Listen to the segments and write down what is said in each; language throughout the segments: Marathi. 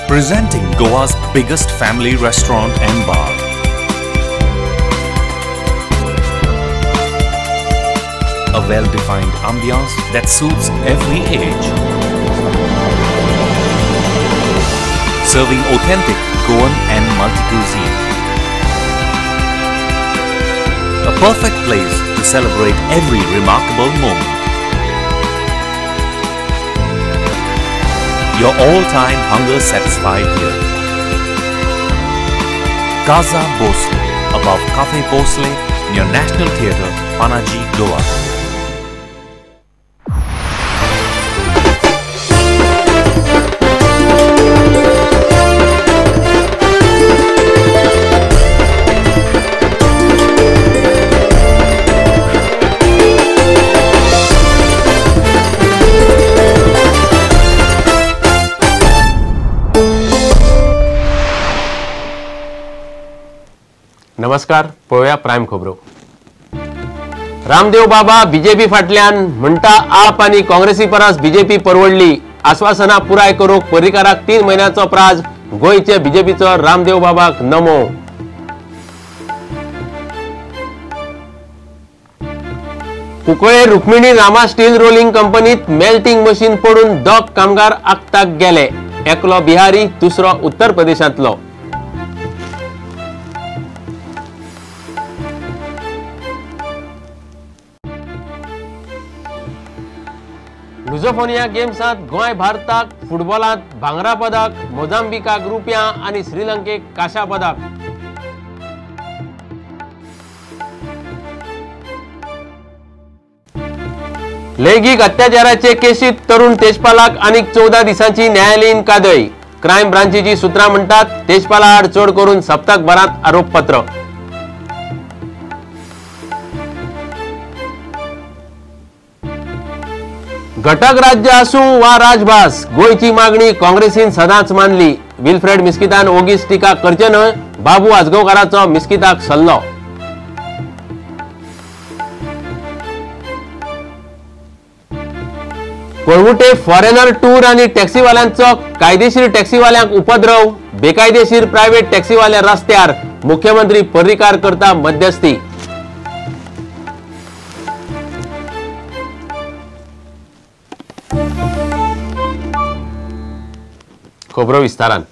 Presenting Goa's biggest family restaurant and bar. A well-defined ambiance that suits every age. Serving authentic Goan and multi-cuisine. A perfect place to celebrate every remarkable moment. Your all-time hunger satisfied here. Casa Bhosle, above Cafe Bhosle, near National Theatre, Panaji, Goa. नमस्कार, पळोवया प्रायम खबरो. रामदेव बाबा बीजेपी फाटल्यान म्हणटा आप आनी काँग्रेसी परस बीजेपी परवडली. आश्वासना पुराय करूंक पर्रीकाराक 3 म्हयन्याचो प्राज. गोंयचे बीजेपीचो रामदेव बाबाक नमो. कुंकळे रुक्मिणी रामा स्टील रोलिंग कंपनीत मेल्टिंग मशीन पडून 10 कामगार आगताक गेले. एकलो बिहारी, दुसरो उत्तर प्रदेशांतलो. लुझोफोनिया गेम्सात गोंय भारताक फुटबॉलांत भांगरा पदक, मोजांबिकाक रुपया आनी श्रीलंकेक काशा पदक. लैंगीक अत्याचाराचे केशीत तरुण तेजपालाक आनीक 14 दिसांची न्यायालयीन कादय. क्रायम ब्रांचीची सुत्रां म्हणटात तेजपाला आड चड करून सप्तकभरांत आरोपपत्र. घटक राज्य आसूं वा राजभास, गोंयची मागणी काँग्रेसीन सदांच मानली. विल्फ्रेड मिस्कितान ओगीच टिका करचे न्हय, बाबू आजगांवकाराचो मिस्किताक सल्लो. कोळवुटे फॉरेनर टूर आनी टॅक्सीवाल्यांचो कायदेशीर टॅक्सीवाल्यांक उपद्रव. बेकायदेशीर प्रायव्हेट टॅक्सीवाले रस्त्यार, मुख्यमंत्री पर्रीकार करता मध्यस्थी. खबरो विस्तारान.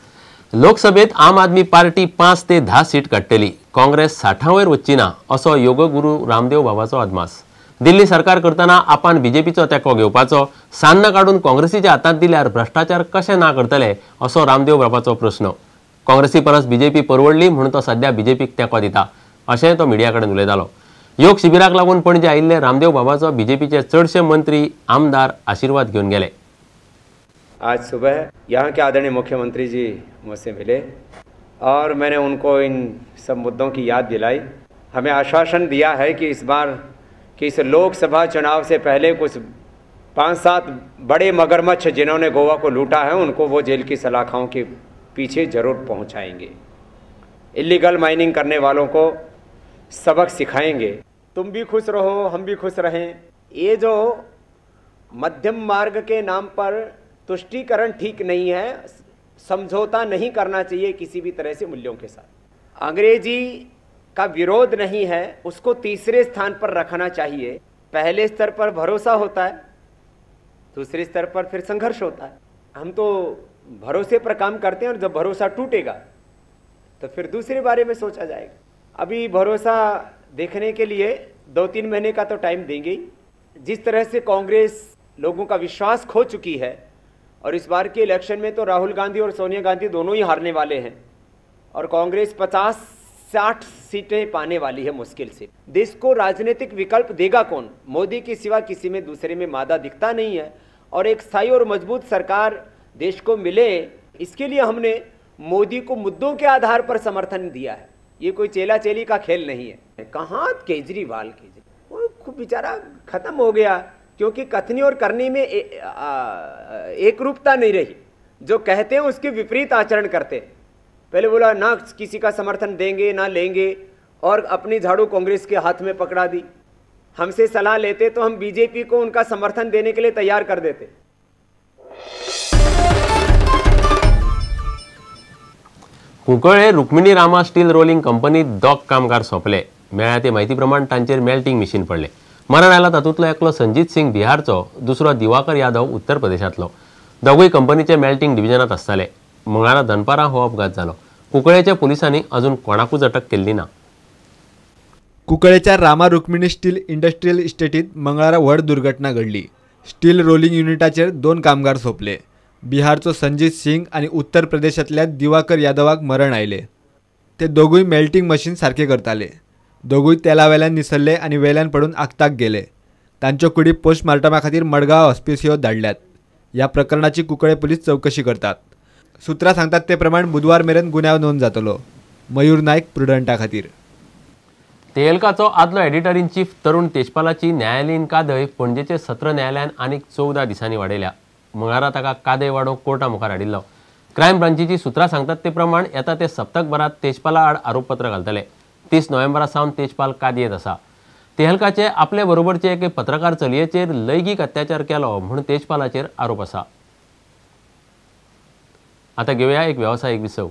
लोकसभेत आम आदमी पार्टी 5 ते 10 सीट काडटली. काँग्रेस 60 वयर वच्ची ना असो योगगुरू रामदेव बाबाचो अदमास. दिल्ली सरकार करतना आपान बीजेपीचो तेंको घेवपाचो, सान्न काडून काँग्रेसीच्या हातांत दिल्यार भ्रष्टाचार कशें ना करतले असो रामदेव बाबाचो प्रश्न. काँग्रेसी परस बीजेपी परवडली म्हणून तो सध्या बीजेपीक तेंको दिता अशें तो मिडिया कडेन उलयतालो. योग शिबिराक लागून पणजे आयिल्ले रामदेव बाबाचो बीजेपीचे चडशे मंत्री आमदार आशीर्वाद घेवन गेले. आज सुबह यहाँ के आदरणीय मुख्यमंत्री जी मुझसे मिले और मैंने उनको इन सब मुद्दों की याद दिलाई. हमें आश्वासन दिया है कि इस बार कि इस लोकसभा चुनाव से पहले कुछ 5-7 बड़े मगरमच्छ जिन्होंने गोवा को लूटा है उनको वो जेल की सलाखाओं के पीछे जरूर पहुंचाएंगे. इलीगल माइनिंग करने वालों को सबक सिखाएंगे. तुम भी खुश रहो, हम भी खुश रहें. ये जो मध्यम मार्ग के नाम पर तुष्टीकरण ठीक नहीं है. समझौता नहीं करना चाहिए किसी भी तरह से मूल्यों के साथ. अंग्रेजी का विरोध नहीं है, उसको तीसरे स्थान पर रखना चाहिए. पहले स्तर पर भरोसा होता है, दूसरे स्तर पर फिर संघर्ष होता है. हम तो भरोसे पर काम करते हैं और जब भरोसा टूटेगा तो फिर दूसरे बारे में सोचा जाएगा. अभी भरोसा देखने के लिए 2-3 महीने का तो टाइम देंगे. जिस तरह से कांग्रेस लोगों का विश्वास खो चुकी है और इस बार के इलेक्शन में तो राहुल गांधी और सोनिया गांधी दोनों ही हारने वाले हैं और कांग्रेस 50-60 सीटें पाने वाली है मुश्किल से. देश को राजनीतिक विकल्प देगा कौन? मोदी के सिवा किसी में दूसरे में मादा दिखता नहीं है. और एक स्थायी और मजबूत सरकार देश को मिले, इसके लिए हमने मोदी को मुद्दों के आधार पर समर्थन दिया है. ये कोई चेला चेली का खेल नहीं है. कहाँ केजरीवाल वो खूब बेचारा खत्म हो गया क्योंकि कथनी और करनी में एक रूपता नहीं रही. जो कहते हैं उसके विपरीत आचरण करते हैं. पहले बोला ना किसी का समर्थन देंगे ना लेंगे और अपनी झाड़ू कांग्रेस के हाथ में पकड़ा दी. हमसे सलाह लेते तो हम बीजेपी को उनका समर्थन देने के लिए तैयार कर देते. कुंकळे रुक्मिणी रामा स्टील रोलिंग कंपनीत 2 कामगार सोंपले. मेळ्ळ्या ते म्हायती प्रमाण तांचेर मेल्टिंग मशीन पडले. मरण आयला तातूंतलो एकलो संजीत सिंग बिहारचो, दुसरो दिवाकर यादव उत्तर प्रदेशांतलो. दोगूय कंपनीचे मेल्टिंग डिव्हिजनात आसताले. मंगळारा दनपारां हो अपघात जालो. कुंकळेच्या पुलिसांनी अजून कोणाकूच अटक केल्ली ना. कुंकळेच्या रामा रुक्मिणी स्टील इंडस्ट्रियल इस्टेटीत मंगळारा व्हड दुर्घटना घडली. स्टील रोलिंग युनिटाचेर 2 कामगार सोंपले. बिहारचो संजीत सिंग आणि उत्तर प्रदेशातल्या दिवाकर यादवाक मरण आयले. ते दोगूय मेल्टिंग मशीन सारखे करताले. दोगूय तेला वेल्यान निसरले आणि वेल्यान पडून आगताक गेले. तांच्यो कुडी पोस्टमार्टमा खातीर मडगांव हॉस्पिसियोत धाडल्यात. ह्या प्रकरणाची कुंकळे पुलीस चौकशी करतात. सुत्रां सांगतात ते प्रमाण बुधवार मेरेन गुन्यांव नोंद जातलो. मयूर नायक, प्रुडंटा खातीर. तेलकाचो आदलो एडिटर इन चीफ तरुण तेजपालाची न्यायालयीन कादय पणजेचे सत्र न्यायालयान आनीक 14 दिसांनी वाडयल्या. मंगळारा ताका कादय वाडोवंक कोर्टा मुखार हाडिल्लो. क्रायम ब्रांचीची सुत्रां सांगतात ते प्रमाण येता ते सप्तकभरात तेजपाला आड आरोपपत्र घालतले. 30 नोव्हेंबरा सावन तेजपाल कादयेत आसा. तेहलकाचे आपले बरोबरचे एके पत्रकार चलयेचेर लैंगीक अत्याचार केलो म्हूण तेजपालाचेर आरोप आसा. आता घेऊया एक व्यावसायिक विसव.